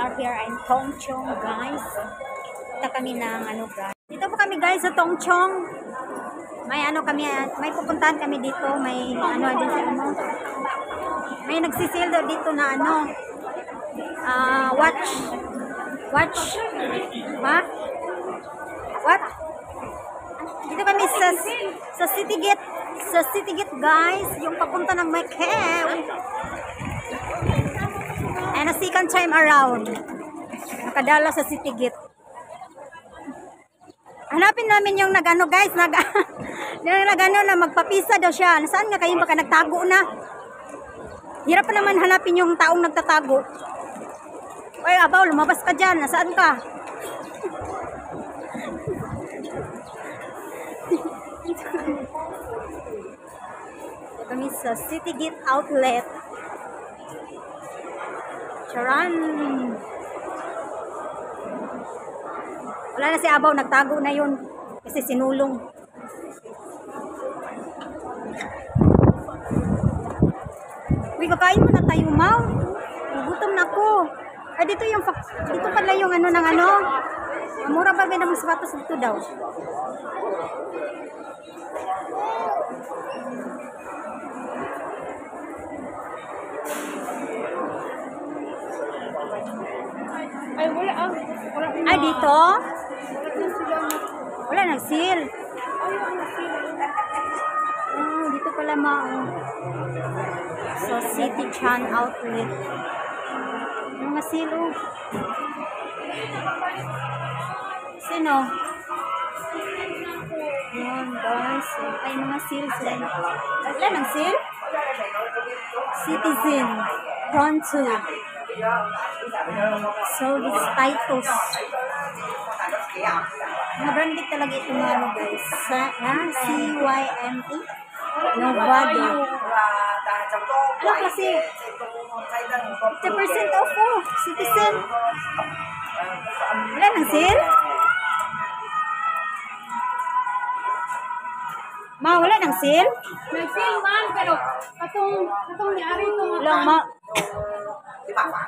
are here in Tongchong, guys. Punta kami ng ano, guys. Dito po kami, guys, sa Tongchong. May ano kami, may pupuntahan kami dito. May ano din sa ano. May nagsisil daw dito na ano. Watch. Ha? What? Dito kami sa City Gate. Sa City Gate, guys. Yung papunta ng Macau. And a second time around. Nakadala sa City Gate. Hanapin namin yung nagano, guys. Nagano na magpapisa daw siya. Nasaan nga kayo? Baka nagtago na. Hirap pa naman hanapin yung taong nagtatago. Oy, abaw, lumabas ka dyan. Nasaan ka? Ito kami sa City Gate Outlet. Charan! Wala na si Abaw, nagtago na yun. Kasi sinulong. Uy, kakain mo na tayo, Mau. Gutom na ko. Ay, dito pala yung ano ng ano. Mura ba ng sapatos dito daw? Ay, wala ah. Ay, dito? Wala nag-seal. Dito pala so, City Chan Outlet. Mga seal, oh. Sino? Yan, guys. Ay, mga seals. Wala nang seal? Citizen. Pronto. Service Titus. Mga branded talaga ito mga ano, guys. CYME. Novado. Ano kasi? 50% off po. Citizen. Wala nang sale? Ma, wala nang sale? Nag-sale man, pero katong niari ito nga. Wala,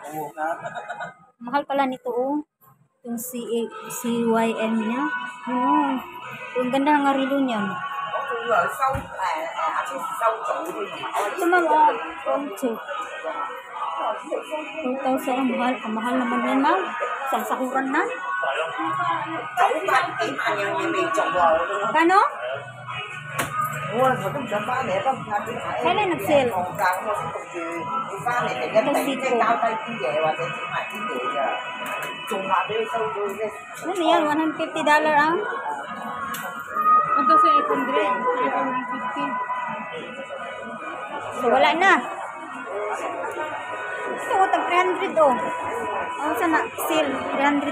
mahal pala nito, oh. Yung CYM niya. Yun. Yung ganda ng arilo niyan. Ito mga 2,000 ang mahal. Ang mahal naman yan, ma'am. Isang sahuran na. Kano? Kailan nag-sale? Ano yan? $150 ang? Ito sa 800. So, wala na. Ito, tag 300, oh. Ano sa na-sale? $300.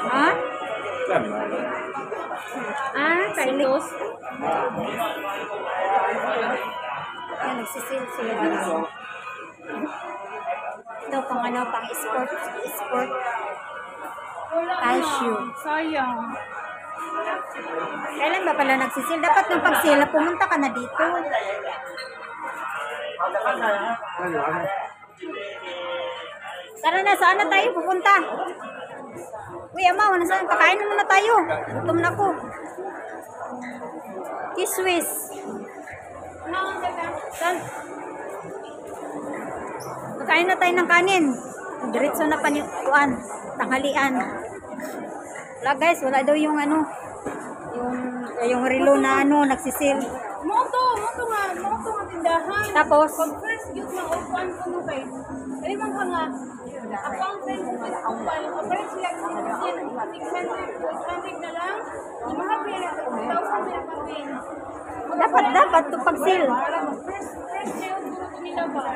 Ha? Titus. Yan, nagsisale sila dito. Ito pang ano, pang sport. Cashew. Sayang. Kailan ba pala nagsisale? Dapat nung pag-sale, pumunta ka na dito. Tara na, saan na tayo pupunta? Uy, Ama, nasaan? Kakain na muna tayo. Gutom na ko. Kiswis. Saan? Kakain na tayo ng kanin. Diretso na panikuan. Tanghalian. Wala guys, wala daw yung ano. Yung relo na ano, nagsisil. Moto nga tindahan. Tapos? Pag first youth na open ko no kay. Kaya man ka nga. Ako ang friends ko sa open. Open sila kasi 600 na lang. Mahal pa yan. 2,000 na kapin. Dapat to pag-sale. First sale nila ba?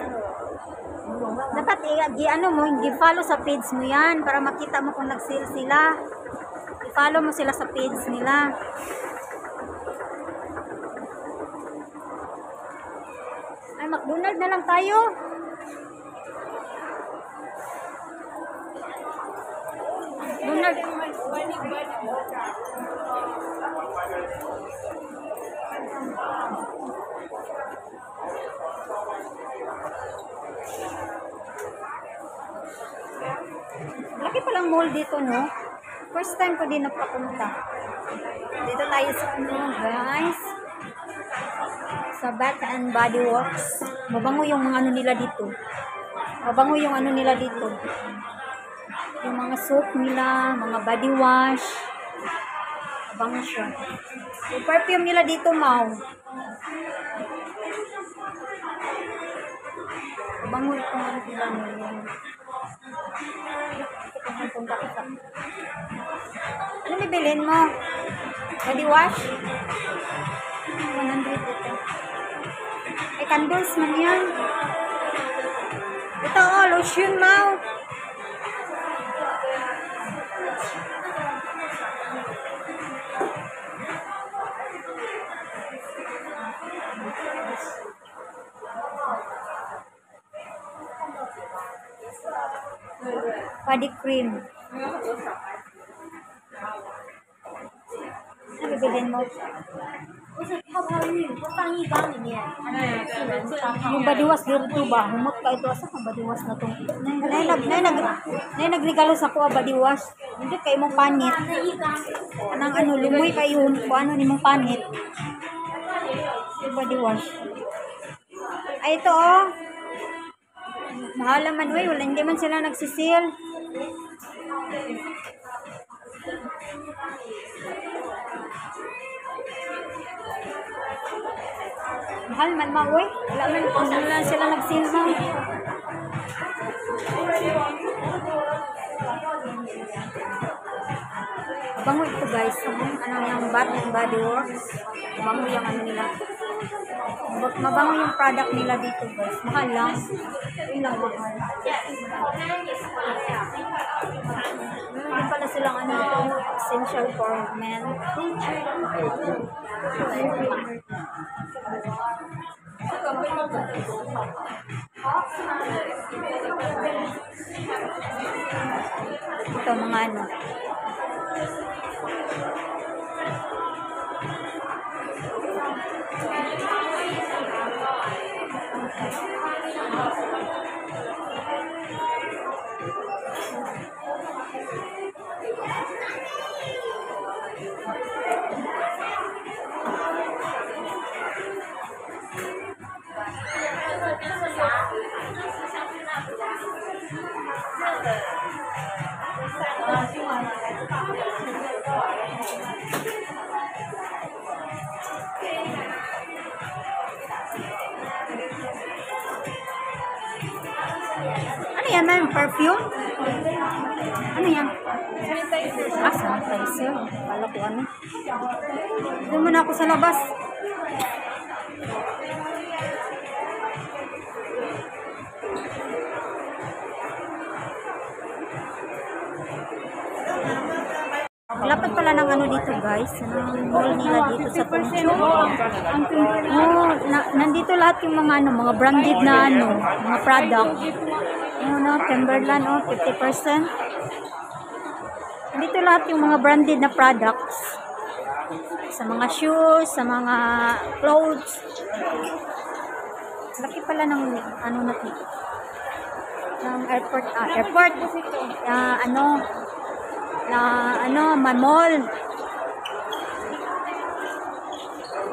Dapat i-ano mo, i-follow sa page mo yan para makita mo kung nag-sale sila. I-follow mo sila sa page nila. Ay, McDonald's na lang tayo. McDonald's. mall dito, no? First time ko din napapunta. Dito tayo sa ano, guys. Sa Bath and Body Works. Mabango yung mga ano nila dito. Mabango yung ano nila dito. Yung mga soap nila, mga body wash. Mabango siya. Yung perfume nila dito, Mau. Mabango itong ano nila nila. Ano bibilin mo? Body wash? 100 ito. Ay, candles man yan. Ito, oh, lotion, Mau. Body cream. Ano bibilin mo? Yung badiwas dito ba? Humot ka ito. Asa kang badiwas na itong? Nagregalo sa ko badiwas. Hindi kayo mong panit. Anang ano, lumoy kayo. Kung ano ni mong panit. Yung badiwas. Ay, ito oh. Mahal naman, wey. Wala, hindi man sila nagsisil. Mahal man, wey. Wala man, wala sila nagsil na. Bango ito, guys. Ano yung Bath and Body Works. Bango yung ano nila. Mabango yung product nila dito, guys. Mahal lang. Yun lang mahal. Meron pala silang ano ito, essential for men. Ito mga ano. Ano yan, ma'am? Perfume? Ano yan? Sanitizer. Ah, sanitizer. Kala ko ano. Doon muna ako sa labas. Lapad pala ng ano dito, guys. Ang mall nila dito sa Tongchong. Oh, nandito lahat yung mga ano, mga branded na ano, mga product. No, Timberland, 50%. Nandito lahat yung mga branded na products. Sa mga shoes, sa mga clothes. Laki pala ng ano natin. Ng airport, mall.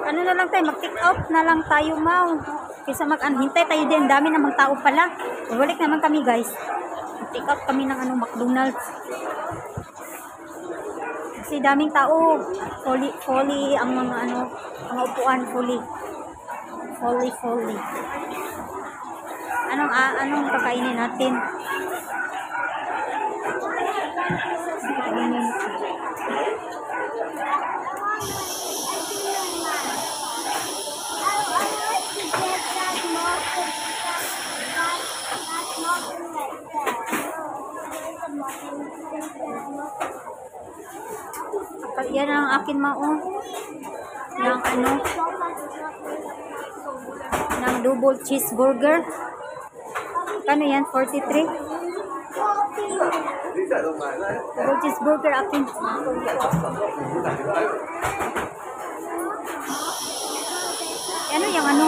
Ano na lang tayo, mag-pick up na lang tayo, Mau. Kaysa hintay tayo din, dami namang tao pala. Balik naman kami, guys. Mag-pick up kami ng ano, McDonald's. Kasi daming tao. Fully ang mga ano, mga upuan, fully. Anong kakainin natin? Yan ang akin, Mau. Ng ano, ng double cheeseburger. Kano yan? 43? Double cheeseburger akin. Ano yung ano?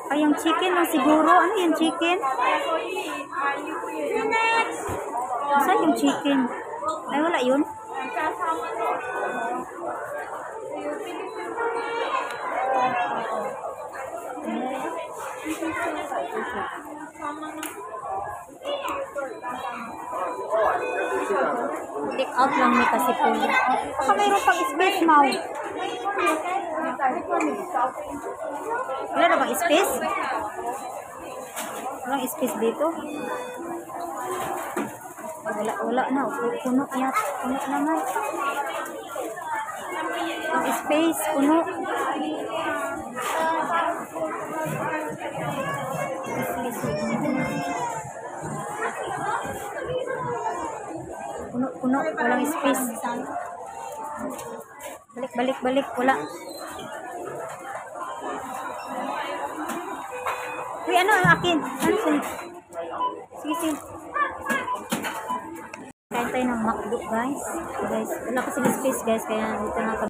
Ay, yung chicken lang siguro. Ano yung chicken? Saan yung chicken? Ay, wala yun. Take out lang ni kasi po. Baka mayroon pang space, Mau. Wala na bang space? Walang space dito? Wala na. Puno yan. Puno naman. Ang space, puno. Puno. Walang space. Balik. Wala. Uy, ano ang akin? Ano sa'yo? Sige. Kain tayo ng McDo, guys. Wala kasi space, guys. Kaya dito na kami.